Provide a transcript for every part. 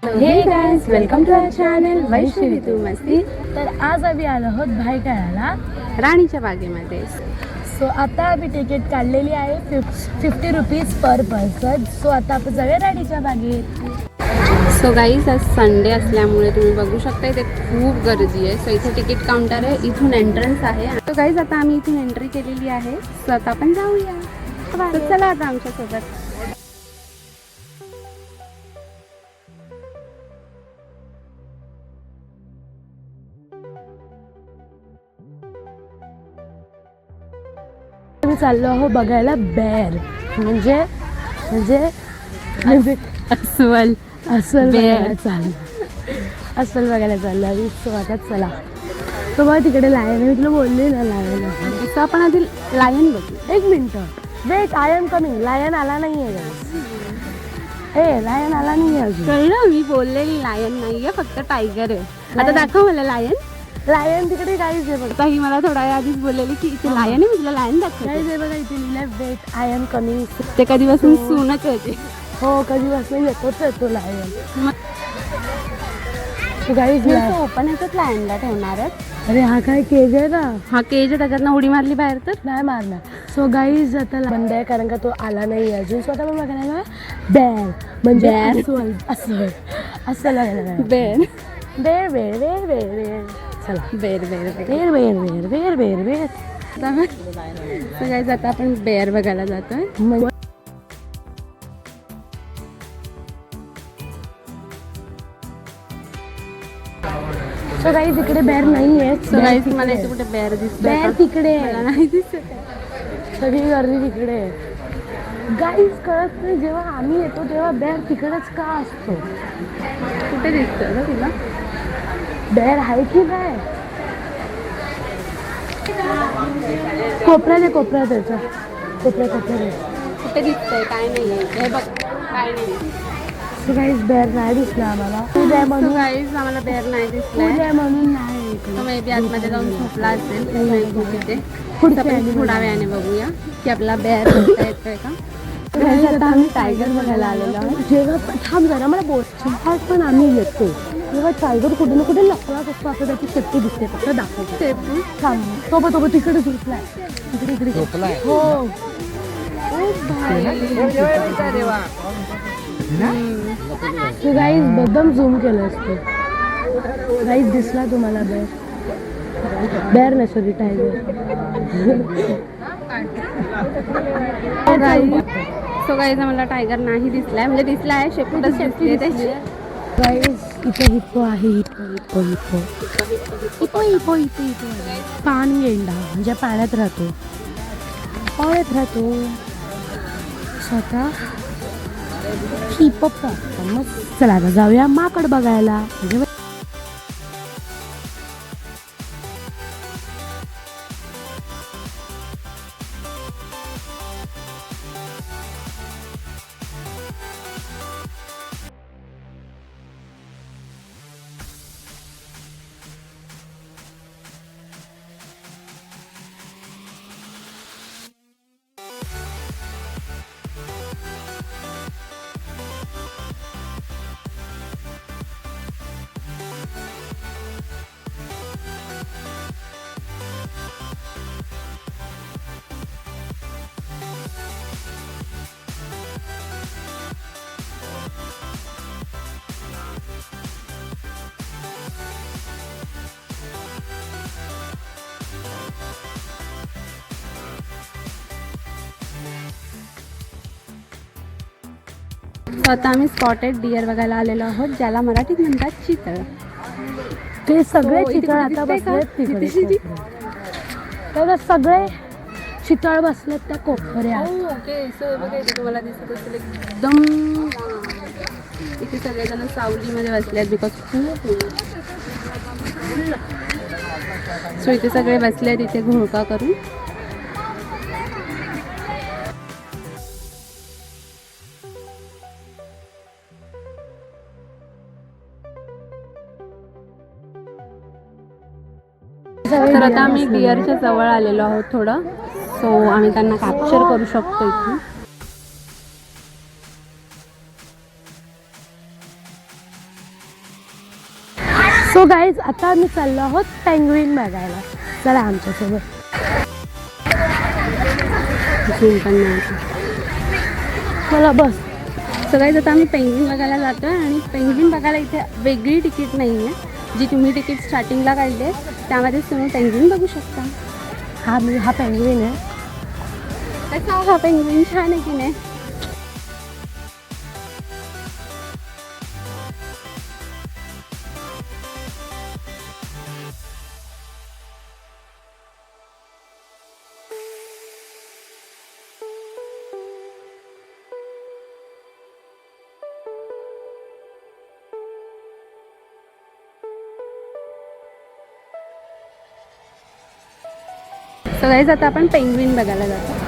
हे guys, welcome to our channel Vaishnavi तू मस्ती. तर आज आम्ही आलो आहोत भाई काढायला राणीच्या बागेमध्ये. सो आता आम्ही तिकीट काढलेली आहे 50 रुपीज पर पर्सन. सो आता आपण जाऊया राणीच्या बागेत. सो गाईज, आज संडे असल्यामुळे तुम्ही बघू शकता इथे खूप गर्दी आहे. सो इथे तिकीट काउंटर आहे, इथून एंट्रन्स आहे. सो गाईज, आता आम्ही इथून एंट्री केलेली आहे. सो आता आपण जाऊया. तर चला आता आमच्यासोबत. आम्ही चाललो आहोत बघायला बेर, म्हणजे म्हणजे म्हणजे अस्वल अस्वल बेर. बघायला चाललो. अस्वल बघायला चाललो आम्ही. सो आता चला. तो बघ तिकडे लायन आहे, मी तुला बोलले ना लायन आहे. सो आपण आधी लायन बघू. एक minute wait, I am coming. Lion आला नाहीये लायन आला नाहीये अजून. कळलं, मी बोललेली लायन नाहीये, फक्त टायगर आहे. आता दाखव मला लायन. लायन तिकडे काहीच आहे बघ. आता ही मला थोडा वेळ आधीच बोललेली की इथे लायन आहे, मी तुला लायन दाखवते. काहीच आहे बघा इथे लिहिलंय वेट आय एम कमिंग. ते कधीपासून सूनच होते. हो, कधीपासून येतोच येतो लायन. गाईज ओपन याच्यात लायनला ठेवणार आहेत. अरे हा काय केज आहे ना. हा केज आहे, त्याच्यातनं उडी मारली बाहेर तर नाही मारणार. सो गाईज आता बंद आहे कारण का तो आला नाही अजून. स्वतः पण बघायला बेर म्हणजे बेर. अस्वल अस्वल अस्वल बघायला बेर बेर बेर बेर बेर बेर. चला बेर बेर बेर बेर बेर बेर बेर बेर बेर. सो गाईज, आता आपण बेर बघायला जातोय. सो गाईज इकडे बेर नाही आहे. सो गाईज, मला इथे कुठे बेर दिसतोय बेर का? तिकडे मला आहे. नाही दिसत. सगळी गर्दी तिकडे आहे. गाईज कळत नाही, जेव्हा आम्ही येतो तेव्हा बेर तिकडेच का असतो. कुठे दिसतोय का तुला? बेर आहे की नाही? कोपऱ्यात आहे, कोपऱ्यात त्याच्या कोपऱ्यात आहे. कुठे दिसतंय? काय नाहीये. हे बघ, काय नाही. सो गाईज बेर नाही दिसला आम्हाला. तू द्या सो म्हणून, गाईज, आम्हाला बेर नाही तू दिसलाय. द्या म्हणून नाही. तो मे बी आतमध्ये जाऊन झोपला असेल. तिथे पुढच्या आपण वेळी थोड्या वेळाने बघूया की आपला बेर बघता येतोय का. गाईज आता आम्ही टायगर बघायला आलेलो आहोत. जेव्हा थांब जरा मला बोलतो पण आम्ही येतो तेव्हा टायगर कुठे ना कुठे लपलाच असतो. असं त्याची शेपटी दिसते, फक्त दाखवतो. थांब, तो तिकडे झोपलाय. इकडे हो. गाईज बदम झूम केलं असतं. गाईज दिसला तुम्हाला बेर? बेर नाही, सॉरी टायगर. सो गाईज, आम्हाला टायगर नाही दिसलाय, म्हणजे दिसला आहे, शेपूटच दिसली त्याची. गाईज इथे हिप्पो आहे. Hippo hippo hippo hippo hippo hippo पाणी गेंडा म्हणजे पाण्यात राहतो. स्वतः हिप्पो. मग चला आता जाऊया माकड बघायला. म्हणजे आता आम्ही स्पॉटेड डिअर बघायला आलेलो आहोत, ज्याला मराठीत म्हणतात चितळ. ते सगळे हो, इथे चितळ आता दिसतंय का? बसलेत तिकडे. किती? तर सगळे चितळ बसलेत त्या कोपऱ्यात. ओके. सो बघा, इथे तुम्हाला दिसत असेल एकदम इथे सगळेजण सावलीमध्ये बसलेत बिकॉज खूप ऊन. सो इथे सगळे बसलेत इथे घोळका करून. तर आता आम्ही डिअरच्या जवळ आलेलो आहोत थोडं. सो आम्ही त्यांना कॅप्चर करू शकतो. इथे सो गाईज आता आम्ही चाललो आहोत पेंग्विन बघायला. चला आमच्यासोबत. मला बस. सो गाईज आता आम्ही पेंग्विन बघायला जातो आहे आणि पेंग्विन बघायला इथे वेगळी तिकीट नाही आहे. जी तुम्ही तिकीट स्टार्टिंगला काढले त्यामध्येच तुम्ही पेंग्विन बघू शकता. हा पेंग्विन आहे. कसा हा पेंग्विन? छान आहे की नाही? सो गाईज आता आपण पेंग्विन बघायला जातो.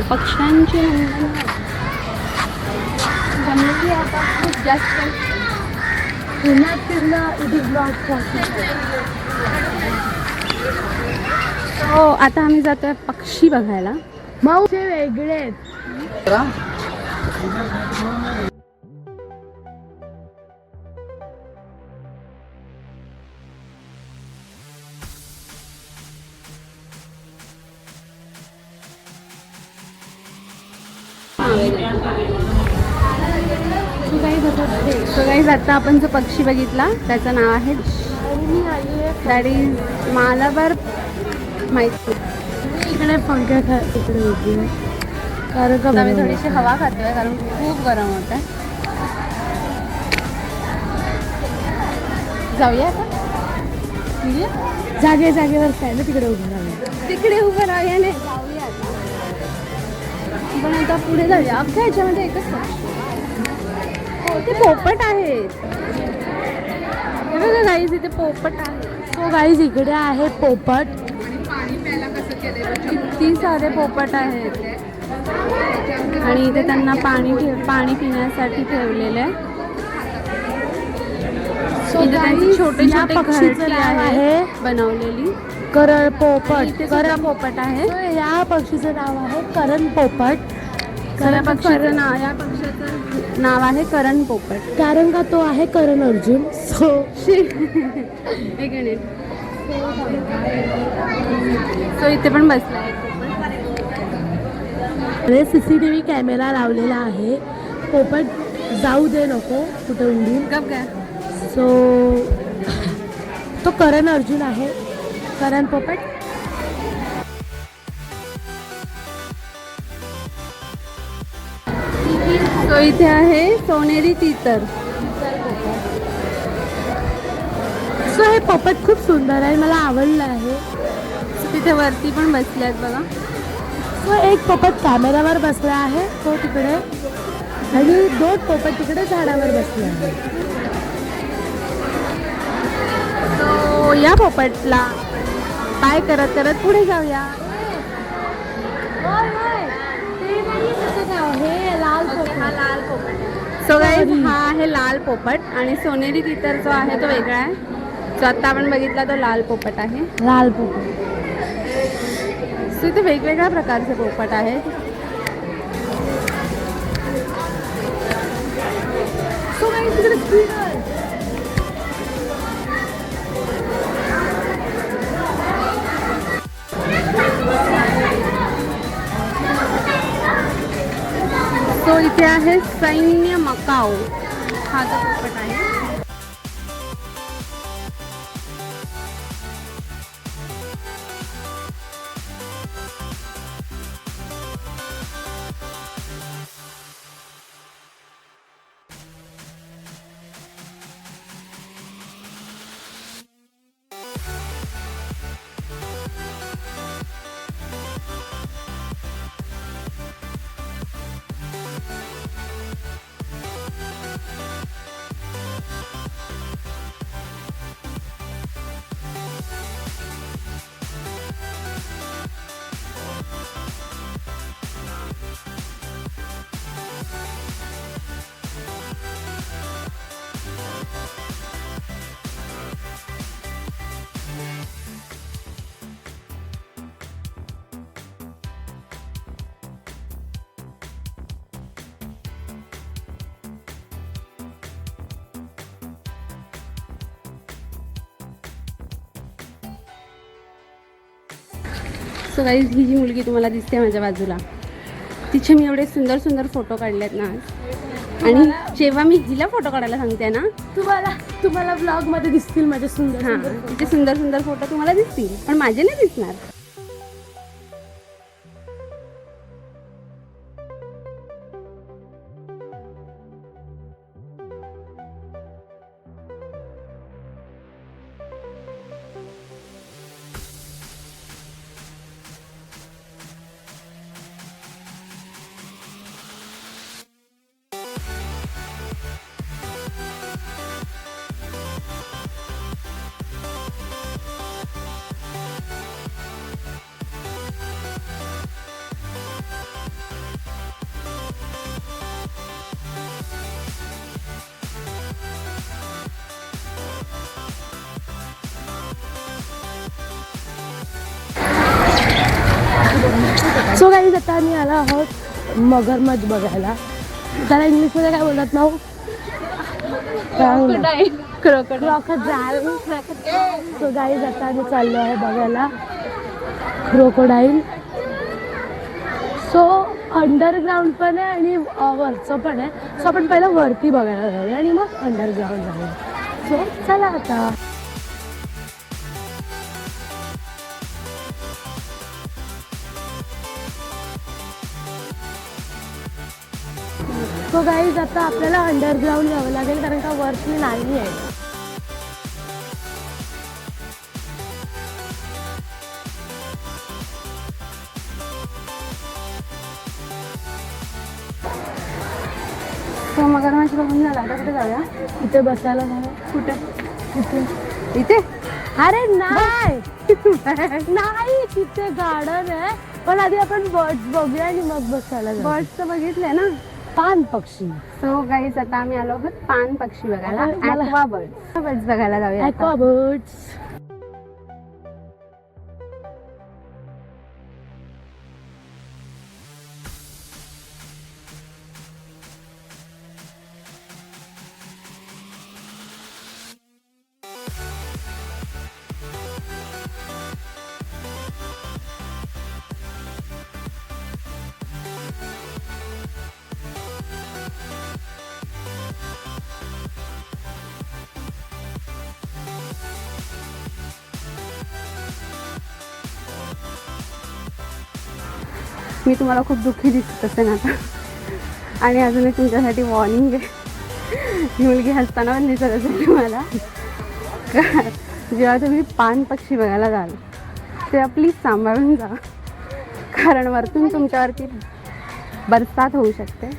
पक्ष्यांची जमली आता खूप जास्त. पुण्यात फिरणं इट इज नॉट पॉसिबल. हो आता आम्ही जातोय पक्षी बघायला. माऊचे वेगळे आहेत. सो गाईज आता आपण जो पक्षी बघितला त्याचं नाव आहे दॅट इज मालाबार. माहिती इकडे पंख्या इकडे उभी आहे कारण का आम्ही थोडीशी हवा खातोय कारण खूप गरम होत आहे. जाऊया आता. जागेवर काय ना तिकडे उभं राहूया. तिकडे उभं राहूया नाही जाऊया आता. पण आता पुढे जाऊया. अख्ख्या ह्याच्यामध्ये एकच पक्षी. हो ते पोपट आहेत. हे बघा गाईज इथे पोपट आहे. सो गाईज इकडे आहे पोपट. किती सारे पोपट आहेत आणि इथे त्यांना पाणी पिण्यासाठी ठेवलेलं आहे. इथे त्यांची छोटे छोटे घरटी आहे बनवलेली. करण पोपट. इथे सुद्धा पोपट आहे. या पक्षीचं नाव आहे करण पोपट. या पक्षाचं नाव आहे करण पोपट कारण का तो आहे करण अर्जुन. सो एक मिनिट. सो इथे पण बसला CCTV कॅमेरा लावलेला आहे. पोपट जाऊ दे नको कुठे उडून. गप काय. सो तो करण अर्जुन आहे. करण पोपट. सो इथे आहे सोनेरी तीतर. सो हे पोपट खूप सुंदर आहे. मला आवडलं आहे. तिथे वरती पण बसले आहेत बघा. सो एक पोपट कॅमेरावर बसला आहे तो तिकडे आणि 2 पोपट तिकडे झाडावर बसले आहे. सो या पोपटला बाय करत करत पुढे जाऊया. सो गाईज हा आहे लाल पोपट आणि सोनेरी तीतर जो आहे तो वेगळा आहे. जो आता आपण बघितला तो लाल पोपट आहे. लाल पोपट. सो इथे वेगवेगळ्या प्रकारचे पोपट आहेत. सो इथे आहे सैन्य मकाऊ हा जो पोपट आहे. सो गाईज ही जी मुलगी तुम्हाला दिसते माझ्या बाजूला, तिचे मी एवढे सुंदर सुंदर फोटो काढलेत ना आज. आणि जेव्हा मी हिला फोटो काढायला सांगते ना, तुम्हाला ब्लॉग मध्ये दिसतील माझे सुंदर हां, तिचे सुंदर सुंदर फोटो तुम्हाला दिसतील, पण माझे नाही दिसणार. सो गाईज आता आम्ही आलो आहोत मगरमच्छ बघायला. त्याला इंग्लिशमध्ये काय बोलतात ना? क्रोकोडाईल. सो गाईज आता आम्ही चाललो आहे बघायला क्रोकोडाईल. सो अंडरग्राऊंड पण आहे आणि वरचं पण आहे. सो आपण पहिला वरती बघायला जाऊया आणि मग अंडरग्राऊंड जाऊया. सो चला आता. सो गाईज आता आपल्याला अंडरग्राऊंड जावं लागेल कारण का वरती नाही आहे. तो मगरमच्छ बघून झाला, आता कुठे जाऊया? इथे बसायला जाऊया. कुठे? इथे इथे? अरे नाही नाही, तिथे गार्डन आहे. पण आधी आपण बर्ड्स बघूया आणि मग बसायला जाऊया. बर्ड्स बघितले ना, पान पक्षी. सो गाईज आता आम्ही आलो आहोत पान पक्षी बघायला. मला- ॲक्वा बर्ड्स बघायला जाऊया आता. Aqua birds. मी तुम्हाला खूप दुःखी दिसत असेल आता. आणि अजून एक तुमच्यासाठी वॉर्निंग आहे. ही मुलगी हसताना पण दिसत असेल तुम्हाला. जेव्हा तुम्ही पान पक्षी बघायला जाल तेव्हा प्लीज सांभाळून जा, कारण वरतून तुमच्यावरती बरसात होऊ शकते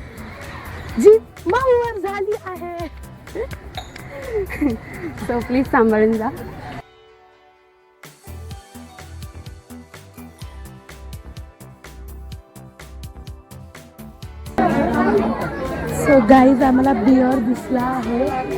जी माऊवर झाली आहे. सो प्लीज सांभाळून जा. सो गाईज आम्हाला बिअर दिसला आहे.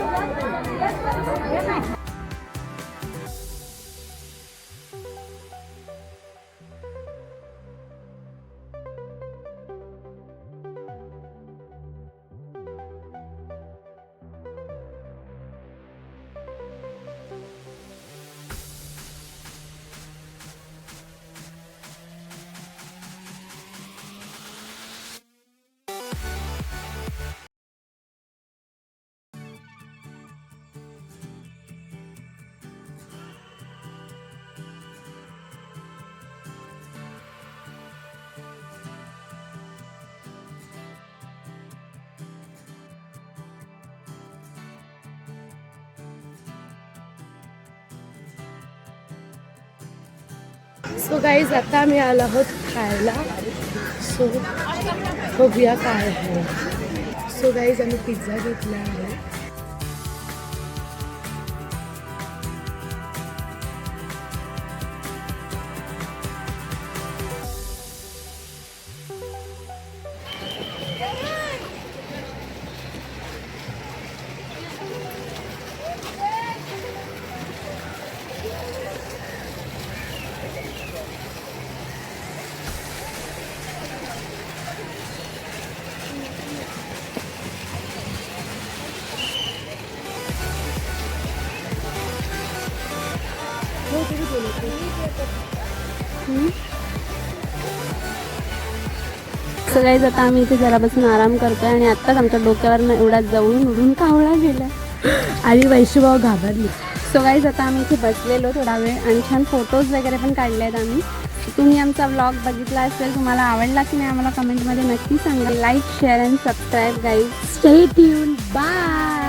सो गाईज आता आम्ही आलो आहोत खायला. सो बघूया काय आहे. सो गाईज आम्ही पिझ्झा घेतला आहे. सो गाईज आता आम्ही इथे जरा बसून आराम करतोय आणि आत्ताच आमच्या डोक्यावर एवढा जवळून उडून कावळा गेला आणि वैष्णव घाबरली. सो गाईज आता आम्ही इथे बसलेलो थोडा वेळ आणि छान फोटोज वगैरे पण काढले आहेत आम्ही. तुम्ही आमचा व्लॉग बघितला असेल, तुम्हाला आवडला की नाही आम्हाला कमेंटमध्ये नक्की सांगा. Like share and subscribe guys. Stay tune. Bye.